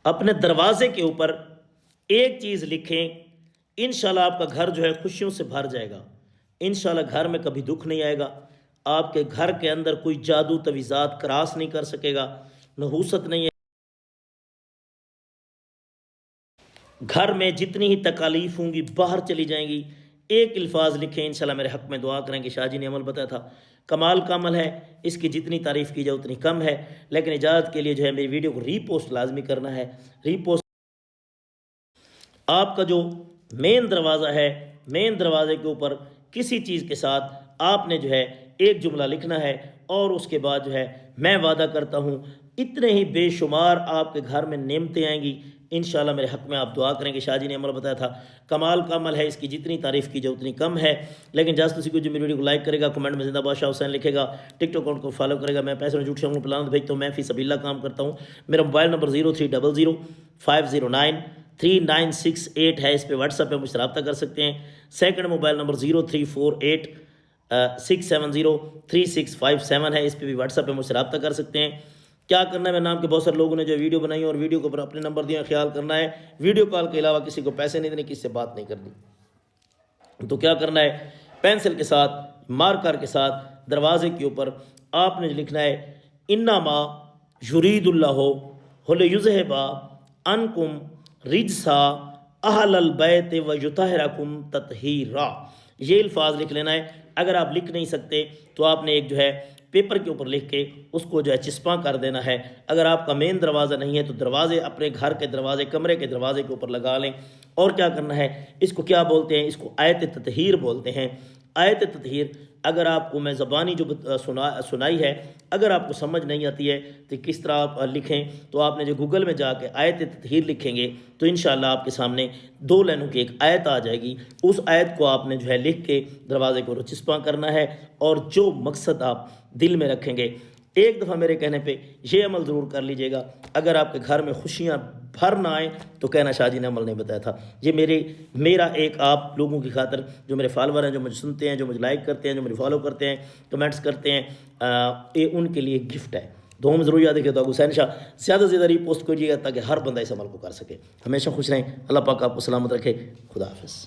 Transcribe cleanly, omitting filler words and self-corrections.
اپنے دروازے کے اوپر ایک چیز لکھیں، انشاءاللہ آپ کا گھر جو ہے خوشیوں سے بھر جائے گا، انشاءاللہ گھر میں کبھی دکھ نہیں آئے گا، آپ کے گھر کے اندر کوئی جادو تویزات کراس نہیں کر سکے گا، نحوست نہیں ہے، گھر میں جتنی ہی تکالیف ہوں گی باہر چلی جائیں گی۔ ایک الفاظ لکھیں، انشاءاللہ میرے حق میں دعا کریں کہ شاہ جی نے عمل بتایا تھا، کمال کا عمل ہے، اس کی جتنی تعریف کی جائے اتنی کم ہے، لیکن اجازت کے لیے جو ہے میری ویڈیو کو ری پوسٹ لازمی کرنا ہے۔ ری پوسٹ آپ کا جو مین دروازہ ہے، مین دروازے کے اوپر کسی چیز کے ساتھ آپ نے جو ہے ایک جملہ لکھنا ہے، اور اس کے بعد جو ہے میں وعدہ کرتا ہوں اتنے ہی بے شمار آپ کے گھر میں نعمتیں آئیں گی۔ انشاءاللہ میرے حق میں آپ دعا کریں کہ شاہ جی نے عمل بتایا تھا، کمال کا عمل ہے، اس کی جتنی تعریف کی جائے اتنی کم ہے۔ لیکن جس کسی کو جو میری ویڈیو کو لائک کرے گا، کمنٹ میں زندہ باد شاہ حسین لکھے گا، ٹک ٹاک اکاؤنٹ کو فالو کرے گا، میں پیسے میں جھوٹ شاہوں پلان بھیجتا ہوں، میں فی سبیل اللہ کام کرتا ہوں۔ میرا موبائل نمبر 0300509368 ہے، اس پہ واٹس ایپ پہ مجھ سے رابطہ کر سکتے ہیں۔ سیکنڈ موبائل نمبر 0348670367 ہے، اس پہ بھی واٹس ایپ پہ مجھ سے رابطہ کر سکتے ہیں۔ کیا کرنا ہے، میرے نام کے بہت سارے لوگوں نے جو ویڈیو بنائی اور ویڈیو کے اوپر اپنے نمبر دیا، خیال کرنا ہے ویڈیو کال کے علاوہ کسی کو پیسے نہیں دینے، کسی سے بات نہیں کرنی۔ تو کیا کرنا ہے، پینسل کے ساتھ، مارکر کے ساتھ دروازے کے اوپر آپ نے لکھنا ہے انما یرید اللہ لیذھب عنکم رجس اہل البیت ویطہرکم تطہیرا۔ یہ الفاظ لکھ لینا ہے۔ اگر آپ لکھ نہیں سکتے تو آپ نے ایک جو ہے پیپر کے اوپر لکھ کے اس کو جو ہے چسپاں کر دینا ہے۔ اگر آپ کا مین دروازہ نہیں ہے تو دروازے اپنے گھر کے دروازے، کمرے کے دروازے کے اوپر لگا لیں۔ اور کیا کرنا ہے، اس کو کیا بولتے ہیں، اس کو آیت تطہیر بولتے ہیں۔ آیت تطہیر اگر آپ کو میں زبانی جو سنائی ہے، اگر آپ کو سمجھ نہیں آتی ہے تو کس طرح آپ لکھیں، تو آپ نے جو گوگل میں جا کے آیت تطہیر لکھیں گے تو انشاءاللہ آپ کے سامنے 2 لائنوں کی ایک آیت آ جائے گی۔ اس آیت کو آپ نے جو ہے لکھ کے دروازے کو چسپاں کرنا ہے، اور جو مقصد آپ دل میں رکھیں گے، ایک دفعہ میرے کہنے پہ یہ عمل ضرور کر لیجئے گا۔ اگر آپ کے گھر میں خوشیاں بھر نہ آئیں تو کہنا شاہ جی نے عمل نہیں بتایا تھا۔ یہ میرا ایک آپ لوگوں کی خاطر، جو میرے فالوور ہیں، جو مجھے سنتے ہیں، جو مجھے لائک کرتے ہیں، جو مجھے فالو کرتے ہیں، کمنٹس کرتے ہیں، یہ ان کے لیے گفٹ ہے۔ دعاؤں میں ضرور یاد رکھیے۔ تو حسین شاہ زیادہ سے زیادہ ری پوسٹ کیجیے گا تاکہ ہر بندہ اس عمل کو کر سکے۔ ہمیشہ خوش رہیں، اللہ پاک آپ کو سلامت رکھے۔ خدا حافظ۔